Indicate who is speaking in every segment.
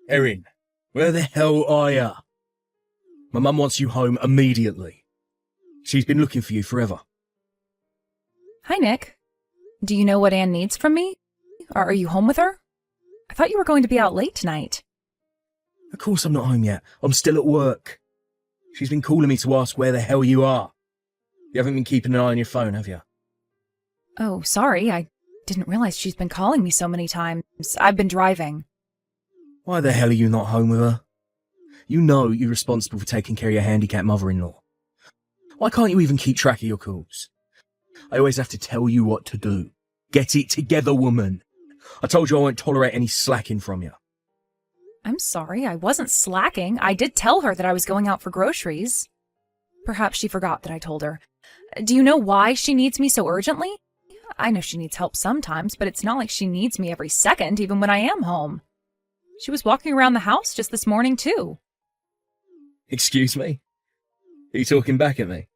Speaker 1: Erin, where the hell are ya? My mum wants you home immediately. She's been looking for you forever.
Speaker 2: Hi, Nick. Do you know what Anne needs from me? Are you home with her? I thought you were going to be out late tonight.
Speaker 1: Of course I'm not home yet. I'm still at work. She's been calling me to ask where the hell you are. You haven't been keeping an eye on your phone, have you?
Speaker 2: Oh, sorry. I didn't realize she's been calling me so many times. I've been driving.
Speaker 1: Why the hell are you not home with her? You know you're responsible for taking care of your handicapped mother-in-law. Why can't you even keep track of your calls? I always have to tell you what to do. Get it together, woman. I told you I won't tolerate any slacking from you.
Speaker 2: I'm sorry, I wasn't slacking. I did tell her that I was going out for groceries. Perhaps she forgot that I told her. Do you know why she needs me so urgently? I know she needs help sometimes, but it's not like she needs me every second, even when I am home. She was walking around the house just this morning, too.
Speaker 1: Excuse me? Are you talking back at me?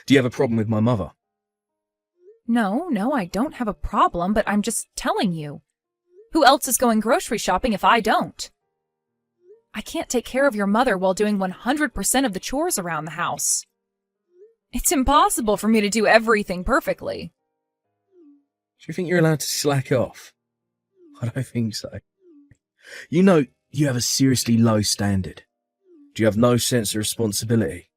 Speaker 1: Do you have a problem with my mother?
Speaker 2: No, I don't have a problem, but I'm just telling you. Who else is going grocery shopping if I don't? I can't take care of your mother while doing 100% of the chores around the house. It's impossible for me to do everything perfectly.
Speaker 1: Do you think you're allowed to slack off? I don't think so. You know you have a seriously low standard. Do you have no sense of responsibility?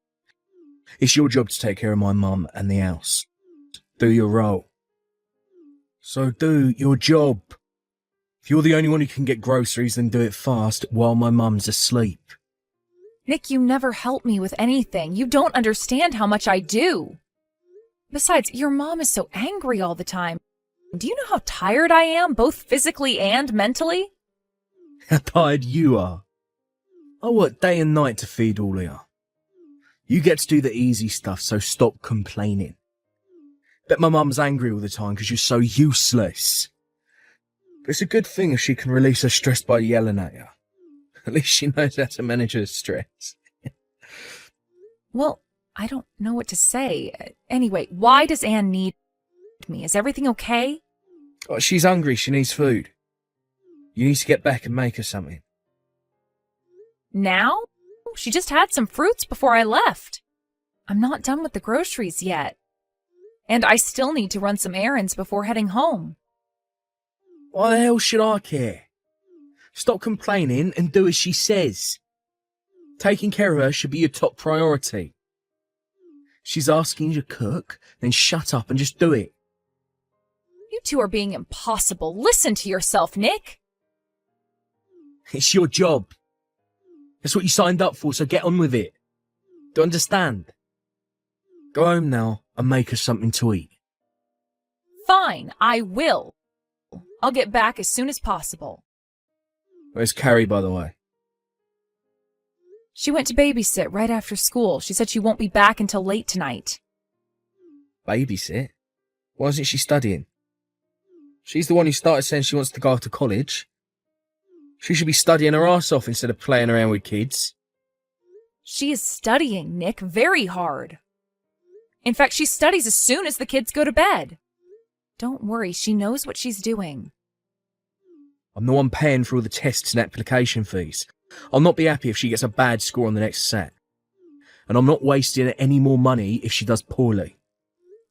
Speaker 1: It's your job to take care of my mum and the house. Do your role. So do your job. If you're the only one who can get groceries, then do it fast while my mum's asleep.
Speaker 2: Nick, you never help me with anything. You don't understand how much I do. Besides, your mom is so angry all the time. Do you know how tired I am, both physically and mentally?
Speaker 1: How tired you are. I work day and night to feed all of you. You get to do the easy stuff, so stop complaining. Bet my mum's angry all the time because you're so useless. But it's a good thing if she can release her stress by yelling at you. At least she knows how to manage her stress.
Speaker 2: Well, I don't know what to say. Anyway, why does Anne need me? Is everything okay?
Speaker 1: Oh, she's hungry. She needs food. You need to get back and make her something.
Speaker 2: Now? She just had some fruits before I left. I'm not done with the groceries yet. And I still need to run some errands before heading home.
Speaker 1: Why the hell should I care? Stop complaining and do as she says. Taking care of her should be your top priority. She's asking you to cook, then shut up and just do it.
Speaker 2: You two are being impossible. Listen to yourself, Nick.
Speaker 1: It's your job. That's what you signed up for, so get on with it. Do you understand? Go home now and make us something to eat.
Speaker 2: Fine, I will. I'll get back as soon as possible.
Speaker 1: Where's Carrie, by the way?
Speaker 2: She went to babysit right after school. She said she won't be back until late tonight.
Speaker 1: Babysit? Why isn't she studying? She's the one who started saying she wants to go off to college. She should be studying her ass off instead of playing around with kids.
Speaker 2: She is studying, Nick, very hard. In fact, she studies as soon as the kids go to bed. Don't worry, she knows what she's doing.
Speaker 1: I'm the one paying for all the tests and application fees. I'll not be happy if she gets a bad score on the next set. And I'm not wasting any more money if she does poorly.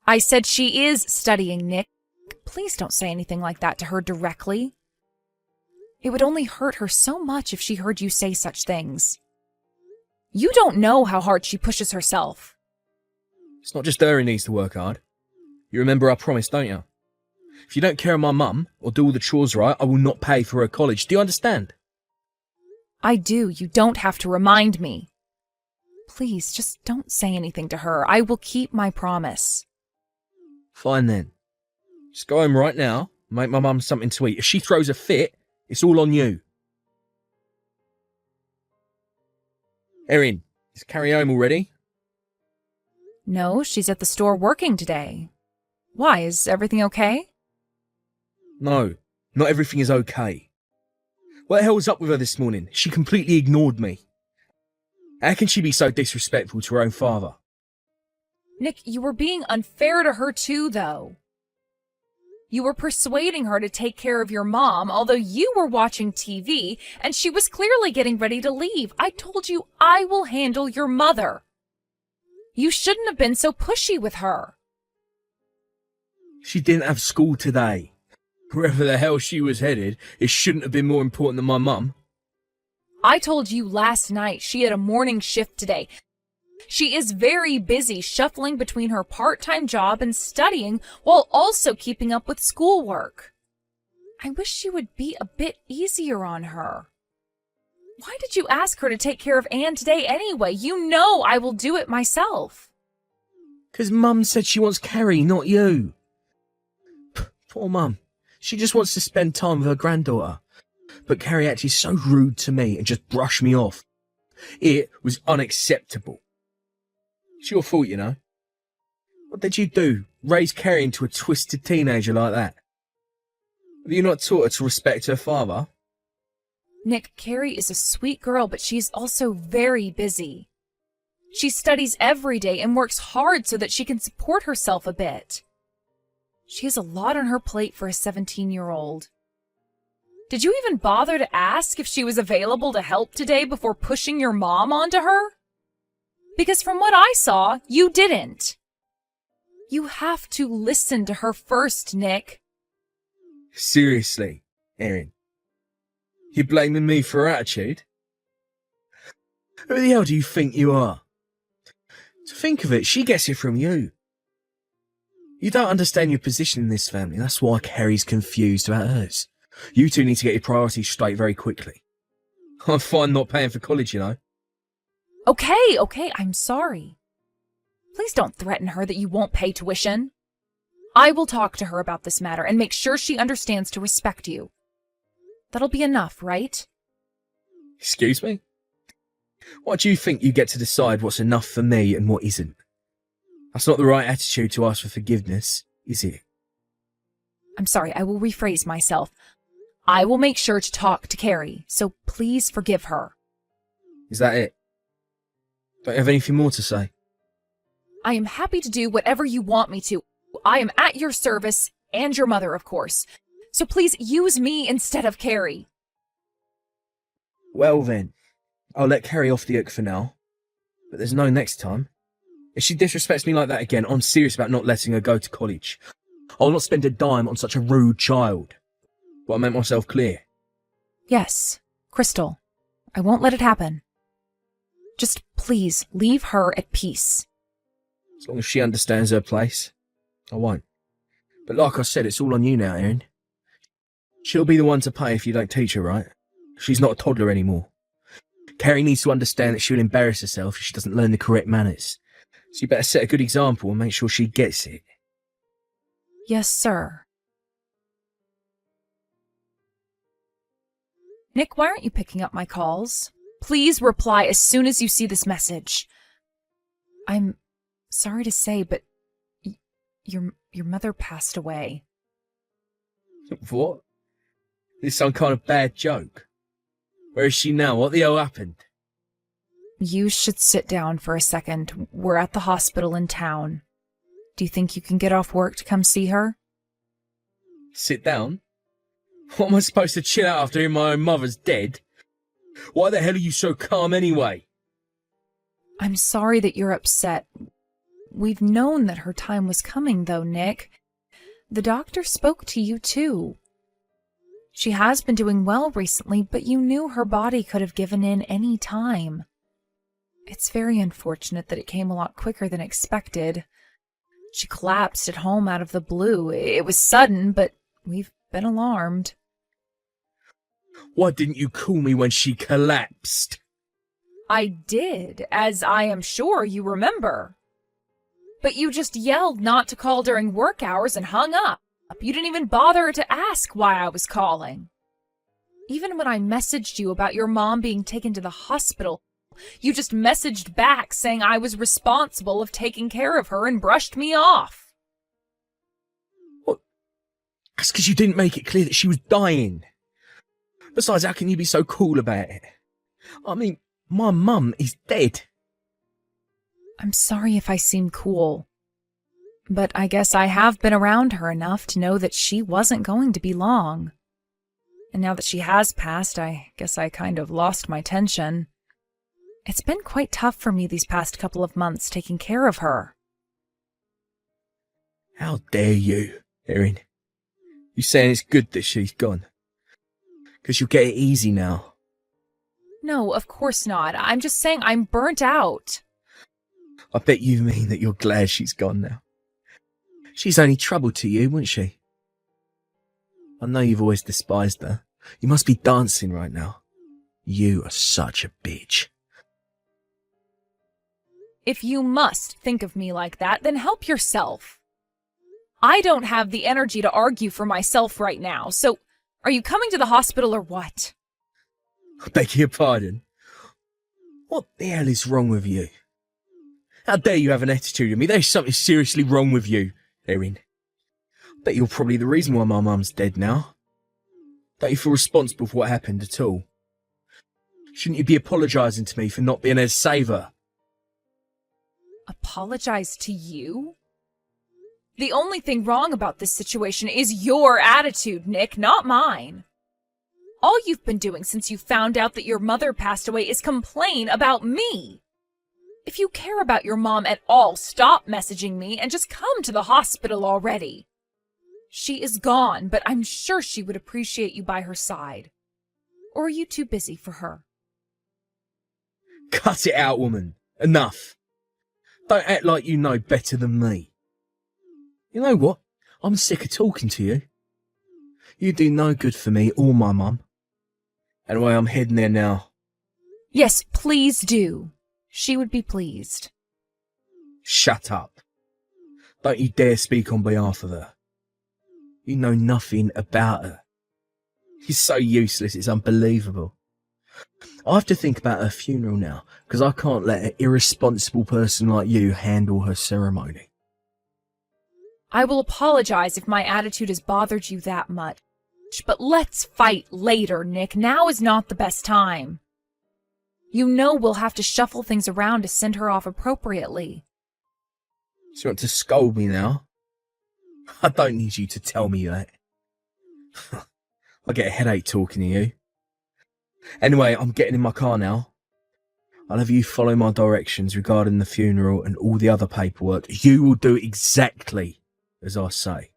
Speaker 2: I said she is studying, Nick. Please don't say anything like that to her directly. It would only hurt her so much if she heard you say such things. You don't know how hard she pushes herself.
Speaker 1: It's not just her who needs to work hard. You remember our promise, don't you? If you don't care of my mum or do all the chores right, I will not pay for her college. Do you understand?
Speaker 2: I do. You don't have to remind me. Please, just don't say anything to her. I will keep my promise.
Speaker 1: Fine then. Just go home right now and make my mum something to eat. If she throws a fit, it's all on you. Erin, is Carrie home already?
Speaker 2: No, she's at the store working today. Why, is everything okay?
Speaker 1: No, not everything is okay. What the hell was up with her this morning? She completely ignored me. How can she be so disrespectful to her own father?
Speaker 2: Nick, you were being unfair to her too, though. You were persuading her to take care of your mom, although you were watching TV, and she was clearly getting ready to leave. I told you I will handle your mother. You shouldn't have been so pushy with her.
Speaker 1: She didn't have school today. Wherever the hell she was headed, it shouldn't have been more important than my mum.
Speaker 2: I told you last night she had a morning shift today. She is very busy shuffling between her part-time job and studying while also keeping up with schoolwork. I wish she would be a bit easier on her. Why did you ask her to take care of Anne today anyway? You know I will do it myself.
Speaker 1: 'Cause Mum said she wants Carrie, not you. Poor Mum. She just wants to spend time with her granddaughter. But Carrie acted so rude to me and just brushed me off. It was unacceptable. It's your fault, you know. What did you do? Raise Carrie into a twisted teenager like that? Have you not taught her to respect her father?
Speaker 2: Nick, Carrie is a sweet girl, but she's also very busy. She studies every day and works hard so that she can support herself a bit. She has a lot on her plate for a 17-year-old. Did you even bother to ask if she was available to help today before pushing your mom onto her? Because from what I saw, you didn't. You have to listen to her first, Nick.
Speaker 1: Seriously, Erin. You're blaming me for her attitude? Who the hell do you think you are? To think of it, she gets it from you. You don't understand your position in this family. That's why Carrie's confused about hers. You two need to get your priorities straight very quickly. I'm fine not paying for college, you know.
Speaker 2: Okay, I'm sorry. Please don't threaten her that you won't pay tuition. I will talk to her about this matter and make sure she understands to respect you. That'll be enough, right?
Speaker 1: Excuse me? Why do you think you get to decide what's enough for me and what isn't? That's not the right attitude to ask for forgiveness, is it?
Speaker 2: I'm sorry, I will rephrase myself. I will make sure to talk to Carrie, so please forgive her.
Speaker 1: Is that it? Don't you have anything more to say?
Speaker 2: I am happy to do whatever you want me to. I am at your service, and your mother, of course. So please use me instead of Carrie.
Speaker 1: Well then, I'll let Carrie off the hook for now. But there's no next time. If she disrespects me like that again, I'm serious about not letting her go to college. I'll not spend a dime on such a rude child. But I meant myself clear.
Speaker 2: Yes, Crystal. I won't let it happen. Just please leave her at peace.
Speaker 1: As long as she understands her place, I won't. But like I said, it's all on you now, Erin. She'll be the one to pay if you don't teach her right. She's not a toddler anymore. Carrie needs to understand that she'll embarrass herself if she doesn't learn the correct manners. So you better set a good example and make sure she gets it.
Speaker 2: Yes, sir. Nick, why aren't you picking up my calls? Please reply as soon as you see this message. I'm sorry to say, but your mother passed away.
Speaker 1: What? This some kind of bad joke? Where is she now? What the hell happened?
Speaker 2: You should sit down for a second. We're at the hospital in town. Do you think you can get off work to come see her?
Speaker 1: Sit down? What am I supposed to chill out after hearing my own mother's dead? Why the hell are you so calm anyway?
Speaker 2: I'm sorry that you're upset. We've known that her time was coming, though, Nick. The doctor spoke to you, too. She has been doing well recently, but you knew her body could have given in any time. It's very unfortunate that it came a lot quicker than expected. She collapsed at home out of the blue. It was sudden, but we've been alarmed.
Speaker 1: Why didn't you call me when she collapsed?
Speaker 2: I did, as I am sure you remember. But you just yelled not to call during work hours and hung up. You didn't even bother to ask why I was calling. Even when I messaged you about your mom being taken to the hospital, you just messaged back saying I was responsible of taking care of her and brushed me off.
Speaker 1: What? That's because you didn't make it clear that she was dying. Besides, how can you be so cool about it? I mean, my mum is dead.
Speaker 2: I'm sorry if I seem cool. But I guess I have been around her enough to know that she wasn't going to be long. And now that she has passed, I guess I kind of lost my tension. It's been quite tough for me these past couple of months taking care of her.
Speaker 1: How dare you, Erin? You saying it's good that she's gone? Because you'll get it easy now.
Speaker 2: No, of course not. I'm just saying I'm burnt out.
Speaker 1: I bet you mean that you're glad she's gone now. She's only trouble to you, wouldn't she? I know you've always despised her. You must be dancing right now. You are such a bitch.
Speaker 2: If you must think of me like that, then help yourself. I don't have the energy to argue for myself right now, so are you coming to the hospital or what?
Speaker 1: I beg your pardon. What the hell is wrong with you? How dare you have an attitude of me? There's something seriously wrong with you, Erin. I bet you're probably the reason why my mum's dead now. Don't you feel responsible for what happened at all? Shouldn't you be apologising to me for not being able to save her?
Speaker 2: Apologize to you? The only thing wrong about this situation is your attitude, Nick, not mine. All you've been doing since you found out that your mother passed away is complain about me. If you care about your mom at all, stop messaging me and just come to the hospital already. She is gone, but I'm sure she would appreciate you by her side. Or are you too busy for her?
Speaker 1: Cut it out, woman. Enough. Don't act like you know better than me. You know what? I'm sick of talking to you. You do no good for me or my mum. Anyway, I'm heading there now.
Speaker 2: Yes, please do. She would be pleased.
Speaker 1: Shut up. Don't you dare speak on behalf of her. You know nothing about her. She's so useless, it's unbelievable. I have to think about her funeral now, because I can't let an irresponsible person like you handle her ceremony.
Speaker 2: I will apologize if my attitude has bothered you that much. But let's fight later, Nick. Now is not the best time. You know we'll have to shuffle things around to send her off appropriately.
Speaker 1: So you want to scold me now? I don't need you to tell me that. I get a headache talking to you. Anyway, I'm getting in my car now. I'll have you follow my directions regarding the funeral and all the other paperwork. You will do exactly as I say.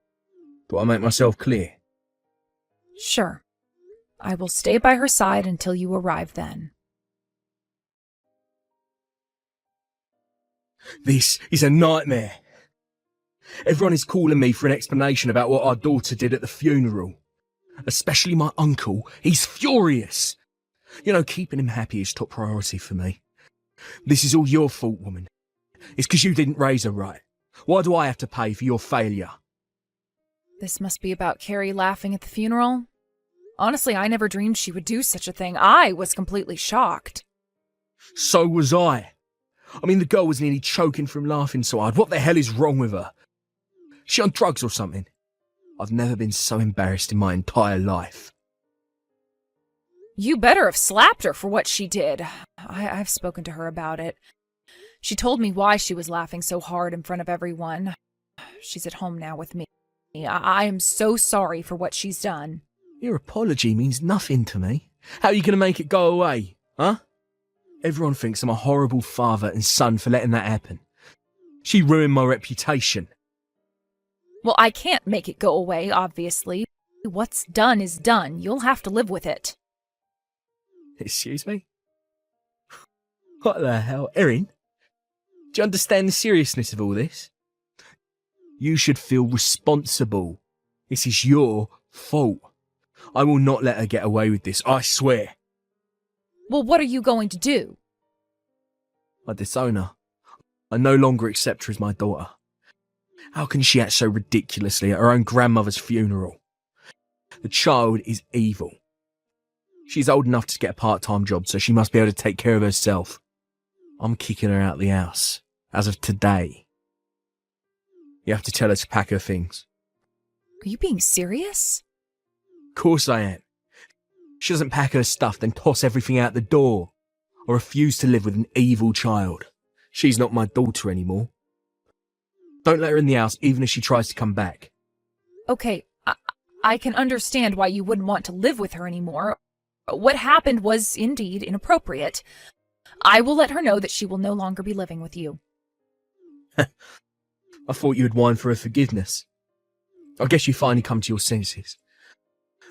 Speaker 1: Do I make myself clear?
Speaker 2: Sure. I will stay by her side until you arrive then.
Speaker 1: This is a nightmare. Everyone is calling me for an explanation about what our daughter did at the funeral. Especially my uncle. He's furious. You know, keeping him happy is top priority for me. This is all your fault, woman. It's because you didn't raise her right. Why do I have to pay for your failure?
Speaker 2: This must be about Carrie laughing at the funeral. Honestly, I never dreamed she would do such a thing. I was completely shocked.
Speaker 1: So was I. I mean, the girl was nearly choking from laughing so hard. What the hell is wrong with her? Is she on drugs or something? I've never been so embarrassed in my entire life.
Speaker 2: You better have slapped her for what she did. I've spoken to her about it. She told me why she was laughing so hard in front of everyone. She's at home now with me. I am so sorry for what she's done.
Speaker 1: Your apology means nothing to me. How are you going to make it go away, huh? Everyone thinks I'm a horrible father and son for letting that happen. She ruined my reputation.
Speaker 2: Well, I can't make it go away, obviously. What's done is done. You'll have to live with it.
Speaker 1: Excuse me? What the hell? Erin? Do you understand the seriousness of all this? You should feel responsible. This is your fault. I will not let her get away with this, I swear.
Speaker 2: Well, what are you going to do?
Speaker 1: I disown her. I no longer accept her as my daughter. How can she act so ridiculously at her own grandmother's funeral? The child is evil. She's old enough to get a part-time job, so she must be able to take care of herself. I'm kicking her out of the house, as of today. You have to tell her to pack her things.
Speaker 2: Are you being serious?
Speaker 1: Of course I am. She doesn't pack her stuff, then toss everything out the door. I refuse to live with an evil child. She's not my daughter anymore. Don't let her in the house, even if she tries to come back.
Speaker 2: Okay, I can understand why you wouldn't want to live with her anymore. What happened was indeed inappropriate. I will let her know that she will no longer be living with you.
Speaker 1: I thought you would whine for her forgiveness. I guess you finally come to your senses.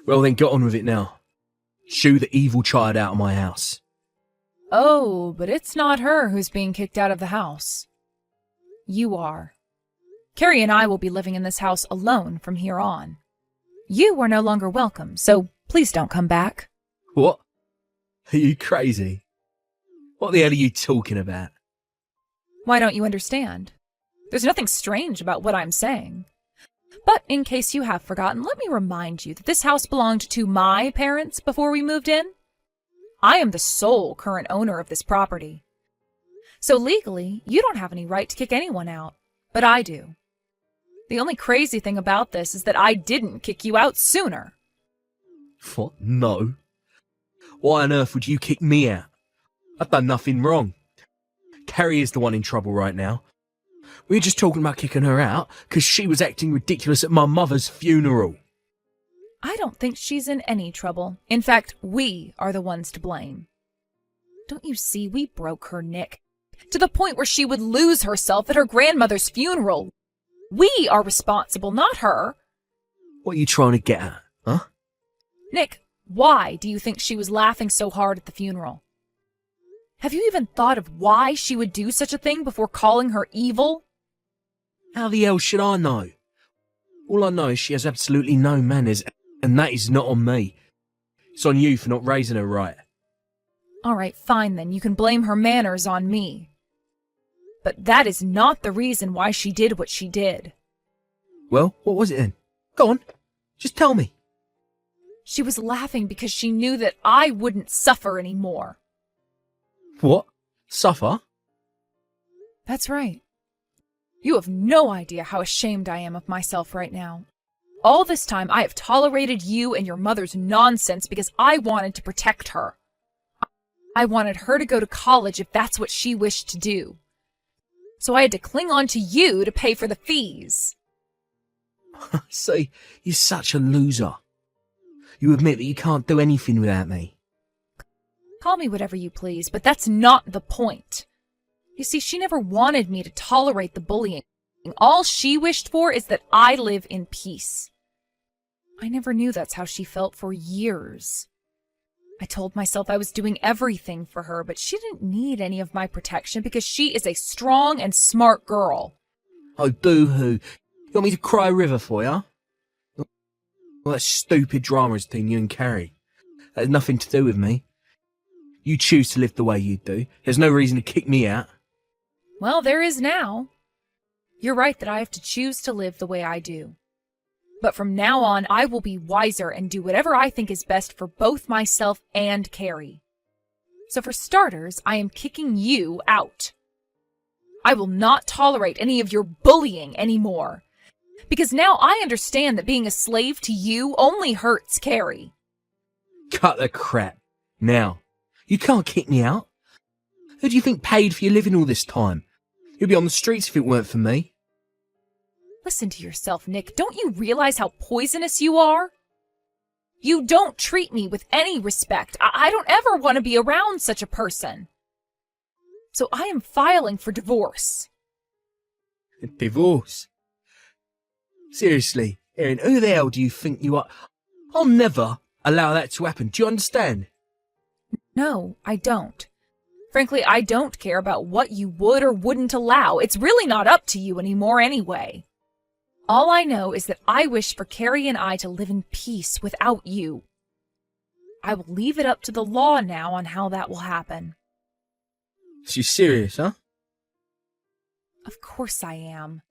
Speaker 1: Well then, get on with it now. Shoo the evil child out of my house.
Speaker 2: Oh, but it's not her who's being kicked out of the house. You are. Carrie and I will be living in this house alone from here on. You are no longer welcome, so please don't come back.
Speaker 1: What? Are you crazy? What the hell are you talking about?
Speaker 2: Why don't you understand? There's nothing strange about what I'm saying. But in case you have forgotten, let me remind you that this house belonged to my parents before we moved in. I am the sole current owner of this property. So legally, you don't have any right to kick anyone out, but I do. The only crazy thing about this is that I didn't kick you out sooner.
Speaker 1: What? No. Why on earth would you kick me out? I've done nothing wrong. Carrie is the one in trouble right now. We were just talking about kicking her out because she was acting ridiculous at my mother's funeral.
Speaker 2: I don't think she's in any trouble. In fact, we are the ones to blame. Don't you see, we broke her, Nick, to the point where she would lose herself at her grandmother's funeral. We are responsible, not her.
Speaker 1: What are you trying to get at, huh?
Speaker 2: Nick, why do you think she was laughing so hard at the funeral? Have you even thought of why she would do such a thing before calling her evil?
Speaker 1: How the hell should I know? All I know is she has absolutely no manners, and that is not on me. It's on you for not raising her right.
Speaker 2: All right, fine then. You can blame her manners on me. But that is not the reason why she did what she did.
Speaker 1: Well, what was it then? Go on, just tell me.
Speaker 2: She was laughing because she knew that I wouldn't suffer anymore.
Speaker 1: What? Suffer?
Speaker 2: That's right. You have no idea how ashamed I am of myself right now. All this time I have tolerated you and your mother's nonsense because I wanted to protect her. I wanted her to go to college if that's what she wished to do. So I had to cling on to you to pay for the fees.
Speaker 1: See, you're such a loser. You admit that you can't do anything without me.
Speaker 2: Call me whatever you please, but that's not the point. You see, she never wanted me to tolerate the bullying. All she wished for is that I live in peace. I never knew that's how she felt for years. I told myself I was doing everything for her, but she didn't need any of my protection because she is a strong and smart girl.
Speaker 1: Oh, boo-hoo. You want me to cry a river for you? Well, that stupid drama is between you and Carrie. That has nothing to do with me. You choose to live the way you do. There's no reason to kick me out.
Speaker 2: Well, there is now. You're right that I have to choose to live the way I do. But from now on, I will be wiser and do whatever I think is best for both myself and Carrie. So for starters, I am kicking you out. I will not tolerate any of your bullying anymore. Because now I understand that being a slave to you only hurts Carrie.
Speaker 1: Cut the crap. Now, you can't kick me out. Who do you think paid for your living all this time? You'd be on the streets if it weren't for me.
Speaker 2: Listen to yourself, Nick. Don't you realize how poisonous you are? You don't treat me with any respect. I don't ever want to be around such a person. So I am filing for divorce.
Speaker 1: Divorce? Seriously, Erin, who the hell do you think you are? I'll never allow that to happen. Do you understand?
Speaker 2: No, I don't. Frankly, I don't care about what you would or wouldn't allow. It's really not up to you anymore anyway. All I know is that I wish for Carrie and I to live in peace without you. I will leave it up to the law now on how that will happen.
Speaker 1: She's serious, huh?
Speaker 2: Of course I am.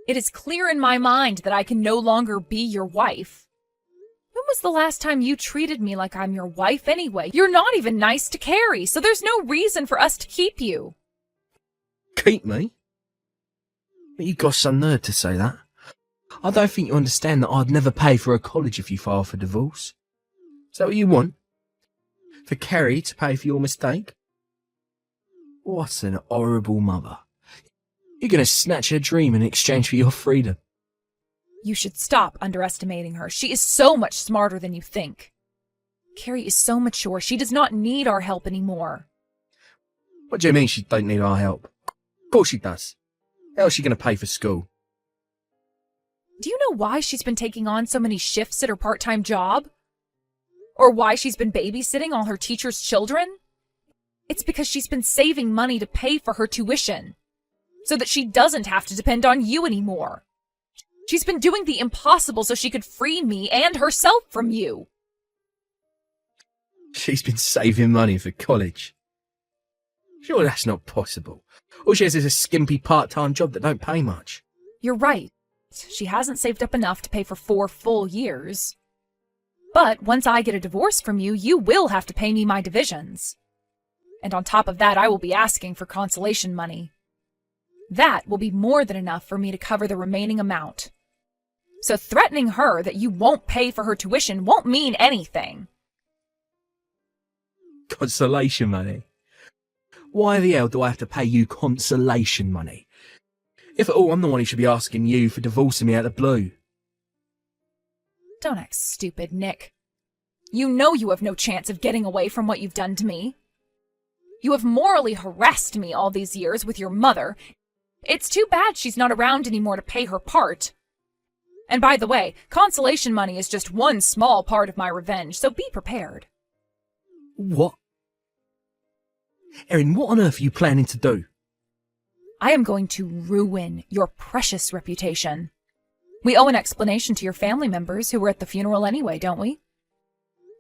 Speaker 2: It is clear in my mind that I can no longer be your wife. When was the last time you treated me like I'm your wife anyway? You're not even nice to Carrie, so there's no reason for us to keep you.
Speaker 1: Keep me? But you got some nerve to say that. I don't think you understand that I'd never pay for a college if you file for divorce. Is that what you want? For Carrie to pay for your mistake? What an horrible mother. You're going to snatch her dream in exchange for your freedom.
Speaker 2: You should stop underestimating her. She is so much smarter than you think. Carrie is so mature. She does not need our help anymore.
Speaker 1: What do you mean she don't need our help? Of course she does. How is she going to pay for school?
Speaker 2: Do you know why she's been taking on so many shifts at her part-time job? Or why she's been babysitting all her teachers' children? It's because she's been saving money to pay for her tuition, so that she doesn't have to depend on you anymore. She's been doing the impossible so she could free me and herself from you.
Speaker 1: She's been saving money for college. Sure, that's not possible. All she has is a skimpy part-time job that don't pay much.
Speaker 2: You're right. She hasn't saved up enough to pay for 4 full years. But once I get a divorce from you, you will have to pay me my divisions. And on top of that, I will be asking for consolation money. That will be more than enough for me to cover the remaining amount. So threatening her that you won't pay for her tuition won't mean anything.
Speaker 1: Consolation money? Why the hell do I have to pay you consolation money? If at all, I'm the one who should be asking you for divorcing me out of the blue.
Speaker 2: Don't act stupid, Nick. You know you have no chance of getting away from what you've done to me. You have morally harassed me all these years with your mother. It's too bad she's not around anymore to pay her part. And by the way, consolation money is just one small part of my revenge, so be prepared.
Speaker 1: What? Erin, what on earth are you planning to do?
Speaker 2: I am going to ruin your precious reputation. We owe an explanation to your family members who were at the funeral anyway, don't we?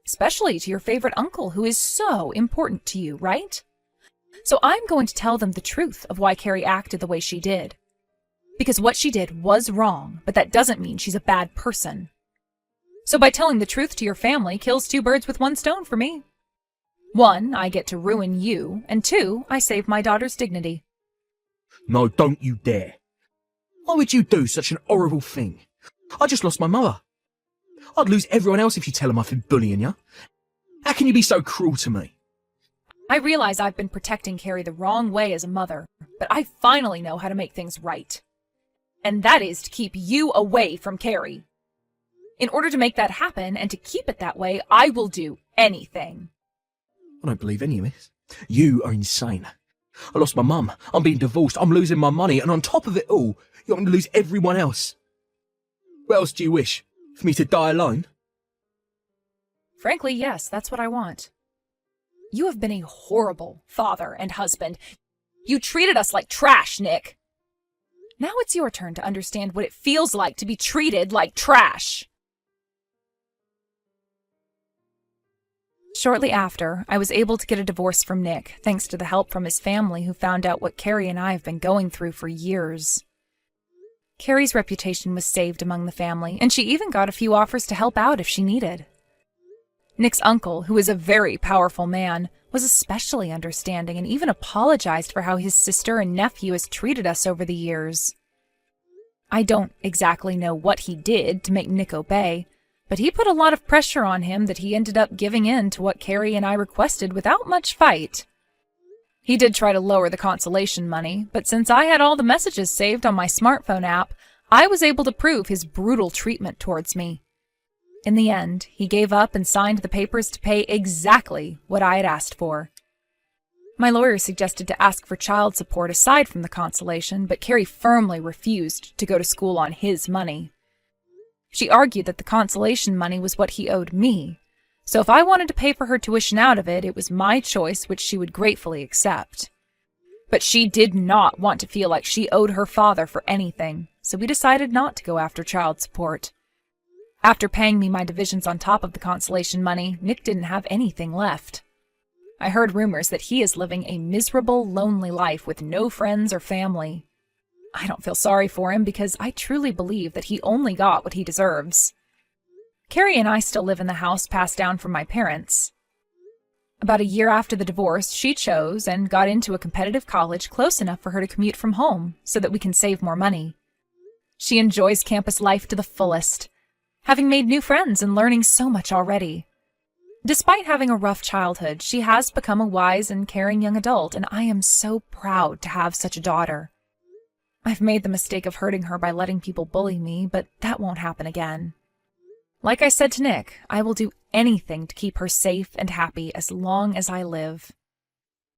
Speaker 2: Especially to your favorite uncle, who is so important to you, right? So I'm going to tell them the truth of why Carrie acted the way she did. Because what she did was wrong, but that doesn't mean she's a bad person. So by telling the truth to your family kills 2 birds with 1 stone for me. 1, I get to ruin you, and 2, I save my daughter's dignity.
Speaker 1: No, don't you dare. Why would you do such an horrible thing? I just lost my mother. I'd lose everyone else if you tell them I've been bullying you. How can you be so cruel to me?
Speaker 2: I realize I've been protecting Carrie the wrong way as a mother, but I finally know how to make things right. And that is to keep you away from Carrie. In order to make that happen and to keep it that way, I will do anything.
Speaker 1: I don't believe any of this. You are insane. I lost my mum. I'm being divorced. I'm losing my money. And on top of it all, you want me to lose everyone else. What else do you wish? For me to die alone?
Speaker 2: Frankly, yes, that's what I want. You have been a horrible father and husband. You treated us like trash, Nick. Now it's your turn to understand what it feels like to be treated like trash. Shortly after, I was able to get a divorce from Nick, thanks to the help from his family who found out what Carrie and I have been going through for years. Carrie's reputation was saved among the family, and she even got a few offers to help out if she needed. Nick's uncle, who is a very powerful man, was especially understanding and even apologized for how his sister and nephew has treated us over the years. I don't exactly know what he did to make Nick obey, but he put a lot of pressure on him that he ended up giving in to what Carrie and I requested without much fight. He did try to lower the consolation money, but since I had all the messages saved on my smartphone app, I was able to prove his brutal treatment towards me. In the end, he gave up and signed the papers to pay exactly what I had asked for. My lawyer suggested to ask for child support aside from the consolation, but Carrie firmly refused to go to school on his money. She argued that the consolation money was what he owed me, so if I wanted to pay for her tuition out of it, it was my choice, which she would gratefully accept. But she did not want to feel like she owed her father for anything, so we decided not to go after child support. After paying me my divisions on top of the consolation money, Nick didn't have anything left. I heard rumors that he is living a miserable, lonely life with no friends or family. I don't feel sorry for him because I truly believe that he only got what he deserves. Carrie and I still live in the house passed down from my parents. About a year after the divorce, she chose and got into a competitive college close enough for her to commute from home so that we can save more money. She enjoys campus life to the fullest, having made new friends and learning so much already. Despite having a rough childhood, she has become a wise and caring young adult, and I am so proud to have such a daughter. I've made the mistake of hurting her by letting people bully me, but that won't happen again. Like I said to Nick, I will do anything to keep her safe and happy as long as I live.